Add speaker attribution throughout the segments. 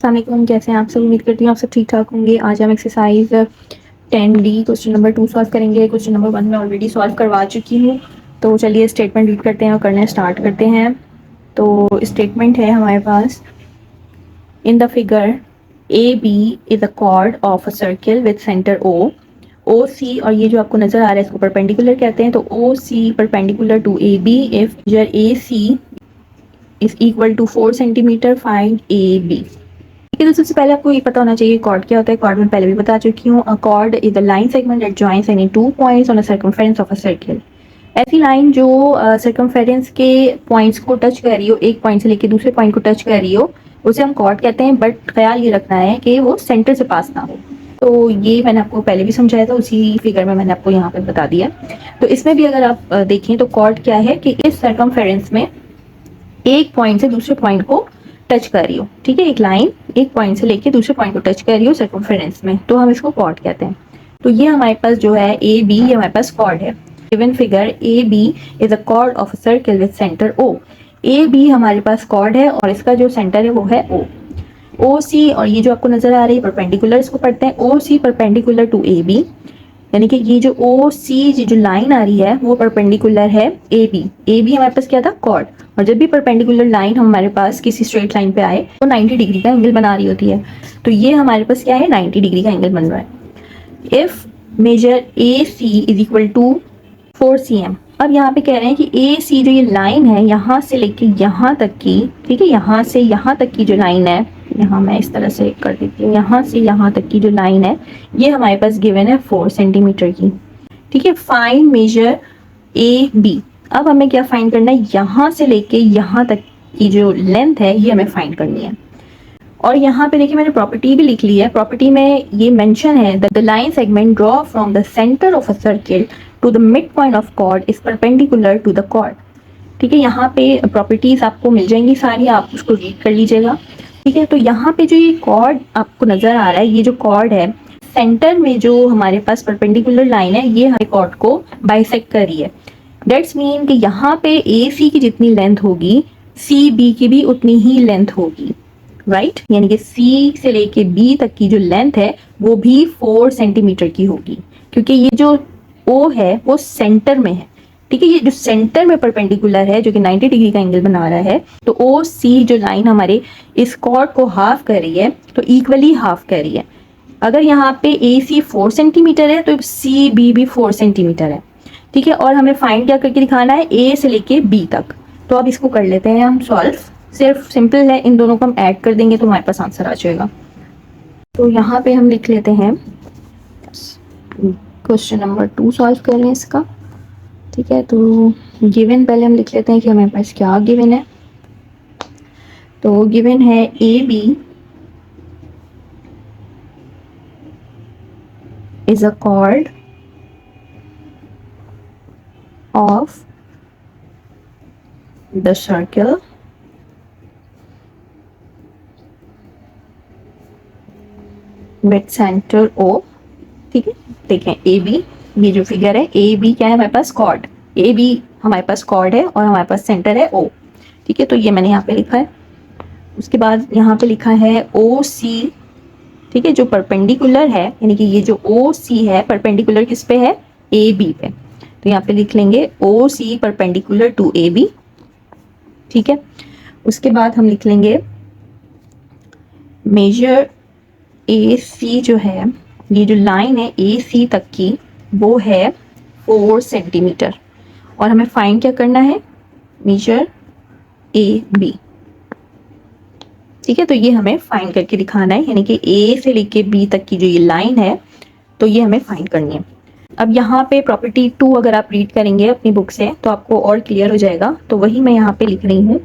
Speaker 1: अस्सलाम, कैसे हैं आप सब। उम्मीद करती हूँ आप सब ठीक ठाक होंगे। आज हम exercise 10D question number 2 solve करेंगे। क्वेश्चन नंबर 1 में ऑलरेडी सॉल्व करवा चुकी हूँ। तो चलिए स्टेटमेंट रीड करते हैं और करने स्टार्ट करते हैं। तो स्टेटमेंट है हमारे पास, in the figure A B is a chord of a circle with centre O C, और ये जो आपको नजर आ रहा है इसको परपेंडिकुलर कहते हैं। तो O C perpendicular to A B if A C is equal to 4 centimetre, find A B. ठीक है, तो सबसे पहले आपको ये पता होना चाहिए कॉर्ड क्या होता है। कॉर्ड में पहले भी बता चुकी हूँ। अ cord is the line segment that joins any 2 points on a circumference of a circle. ऐसी लाइन जो सर्कमफेरेंस के पॉइंट्स को टच कर रही हो, एक पॉइंट से लेके दूसरे पॉइंट को टच कर रही हो, उसे हम कॉर्ड कहते हैं। बट ख्याल ये रखना है कि वो सेंटर से पास ना हो। तो ये मैंने आपको पहले भी समझाया था, उसी फिगर में मैंने आपको यहाँ पे बता दिया। तो इसमें भी अगर आप देखें तो कॉर्ड क्या है कि इस सर्कमफेरेंस में एक पॉइंट से दूसरे पॉइंट को टच कर रही हो। ठीक है, एक लाइन एक पॉइंट से लेके दूसरे पॉइंट को टच कर रही हो सर्कमफेरेंस में, तो हम इसको कॉर्ड कहते हैं। तो ये हमारे पास जो है ए बी, ये हमारे पास कॉर्ड है। Given figure A B is a chord of a circle with centre O. A B हमारे पास कॉर्ड है और इसका जो सेंटर है वो है ओ। ओ सी, और ये जो आपको नजर आ रही है परपेंडिकुलर, इसको पढ़ते हैं O C perpendicular to A B. यानी कि ये जो ओ सी जो लाइन आ रही है वो परपेंडिकुलर है ए बी। ए बी हमारे पास क्या था, कॉर्ड। और जब भी परपेंडिकुलर लाइन हमारे पास किसी स्ट्रेट लाइन पे आए तो 90 डिग्री का एंगल बना रही होती है। तो ये हमारे पास क्या है, 90 डिग्री का एंगल बन रहा है। If measure A C is equal to 4 cm। अब यहाँ पे कह रहे हैं कि ए सी जो ये लाइन है यहाँ से लेके यहाँ तक की, ठीक है, यहाँ से यहाँ तक की जो लाइन है, यहाँ मैं इस तरह से कर देती हूँ, यहाँ से यहाँ तक की जो लाइन है ये हमारे पास गिवन है 4 सेंटीमीटर की। ठीक है, फाइंड मेजर ए बी। अब हमें क्या फाइंड करना है, यहाँ से लेके यहाँ तक की जो लेंथ है ये हमें फाइंड करनी है। और यहाँ पे देखिए मैंने प्रॉपर्टी भी लिख ली है। प्रॉपर्टी में ये मेंशन है that the line segment draw from the centre of a circle to the mid point of chord is perpendicular to the chord. ठीक है, यहाँ पे प्रॉपर्टीज आपको मिल जाएंगी सारी, आप उसको रीड कर लीजिएगा। ठीक है, तो यहाँ पे जो ये कॉर्ड आपको नजर आ रहा है, ये जो कॉर्ड है सेंटर में जो हमारे पास परपेंडिकुलर लाइन है ये हमारे कॉर्ड को बाइसेक्ट कर रही है। दैट्स मीन कि यहाँ पे ए सी की जितनी लेंथ होगी सी बी की भी उतनी ही लेंथ होगी। राइट, यानी कि सी से लेके बी तक की जो लेंथ है वो भी 4 सेंटीमीटर की होगी, क्योंकि ये जो ओ है वो सेंटर में है। ठीक है, ये जो सेंटर में परपेंडिकुलर है जो कि 90 डिग्री का एंगल बना रहा है, तो ओ सी जो लाइन हमारे इस कॉर्ड को हाफ कर रही है, तो इक्वली हाफ कर रही है। अगर यहाँ पे ए सी 4 सेंटीमीटर है तो सी बी भी 4 सेंटीमीटर है। ठीक है, और हमें फाइंड क्या करके दिखाना है, ए से लेके बी तक। तो अब इसको कर लेते हैं हम सॉल्व। सिर्फ सिंपल है, इन दोनों को हम ऐड कर देंगे तो हमारे पास आंसर आ जाएगा। तो यहाँ पे हम लिख लेते हैं, क्वेश्चन नंबर 2 सॉल्व कर रहे हैं इसका। ठीक है, तो गिवन पहले हम लिख लेते हैं कि हमारे पास क्या गिवन है। तो गिवन है A B is a chord of the circle with centre O. ठीक है, देखें ए बी, ये जो फिगर है ए बी क्या है हमारे पास, कॉर्ड। ए बी हमारे पास कॉर्ड है और हमारे पास सेंटर है ओ। ठीक है, तो ये मैंने यहाँ पे लिखा है। उसके बाद यहाँ पे लिखा है ओ सी। ठीक है, जो परपेंडिकुलर है, यानी कि ये जो ओ सी है परपेंडिकुलर किस पे है, ए बी पे। तो यहाँ पे लिख लेंगे O C perpendicular to A B. ठीक है, उसके बाद हम लिख लेंगे मेजर ए सी जो है, ये जो लाइन है ए सी तक की वो है 4 सेंटीमीटर, और हमें फाइंड क्या करना है, मेजर ए बी। ठीक है, तो ये हमें फाइंड करके दिखाना है, यानी कि ए से लेके बी तक की जो ये लाइन है तो ये हमें फाइंड करनी है। अब यहाँ पे प्रॉपर्टी 2 अगर आप रीड करेंगे अपनी बुक से तो आपको और क्लियर हो जाएगा, तो वही मैं यहाँ पे लिख रही हूँ।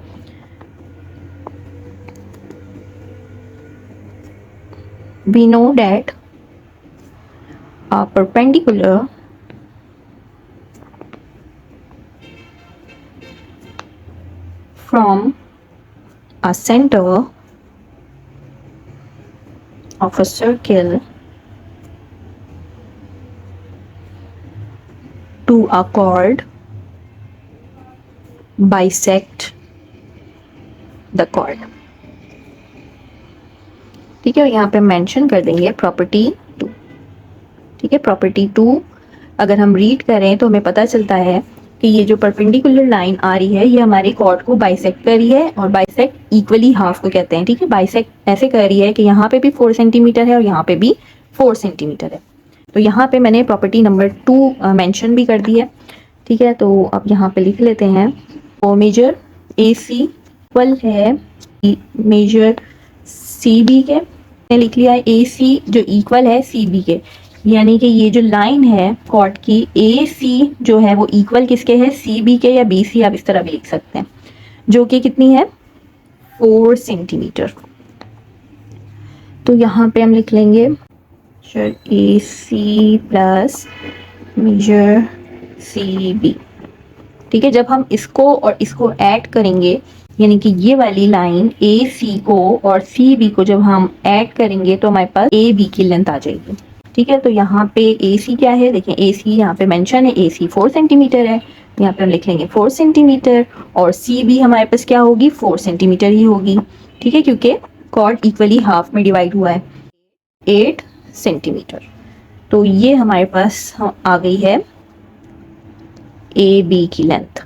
Speaker 1: We know that a perpendicular from a center of a circle to a chord bisect the chord. ठीक है, और यहाँ पे मेंशन कर देंगे प्रॉपर्टी 2। ठीक है, प्रॉपर्टी 2 अगर हम रीड करें तो हमें पता चलता है कि ये जो परपेंडिकुलर लाइन आ रही है ये हमारे कॉर्ड को बाइसेक्ट कर रही है, और बाइसेक्ट इक्वली हाफ को कहते हैं। ठीक है, बाइसेक्ट ऐसे कर रही है कि यहाँ पे भी 4 सेंटीमीटर है और यहाँ पे भी 4 सेंटीमीटर है। तो यहाँ पे मैंने प्रॉपर्टी नंबर 2 मेंशन भी कर दी है। ठीक है, तो अब यहाँ पे लिख लेते हैं, वो मेजर ए सी इक्वल है मेजर सी बी के। मैंने लिख लिया है ए सी जो इक्वल है सी बी के, यानी कि ये जो लाइन है कॉर्ड की ए सी जो है वो इक्वल किसके है, सी बी के या बी सी, आप इस तरह भी लिख सकते हैं, जो कि कितनी है 4 सेंटीमीटर। तो यहाँ पे हम लिख लेंगे A C plus major C B. ठीक है, जब हम इसको और इसको ऐड करेंगे, यानी कि ये वाली लाइन ए सी को और सी बी को जब हम ऐड करेंगे तो हमारे पास ए बी की लेंथ आ जाएगी। ठीक है, तो यहाँ पे ए सी क्या है, देखिए ए सी यहाँ पे मेंशन है, ए सी 4 सेंटीमीटर है, यहाँ पे हम लिख लेंगे 4 सेंटीमीटर, और सी बी हमारे पास क्या होगी 4 सेंटीमीटर ही होगी। ठीक है, क्योंकि कॉर्ड इक्वली हाफ में डिवाइड हुआ है 8 सेंटीमीटर। तो ये हमारे पास आ गई है ए बी की लेंथ।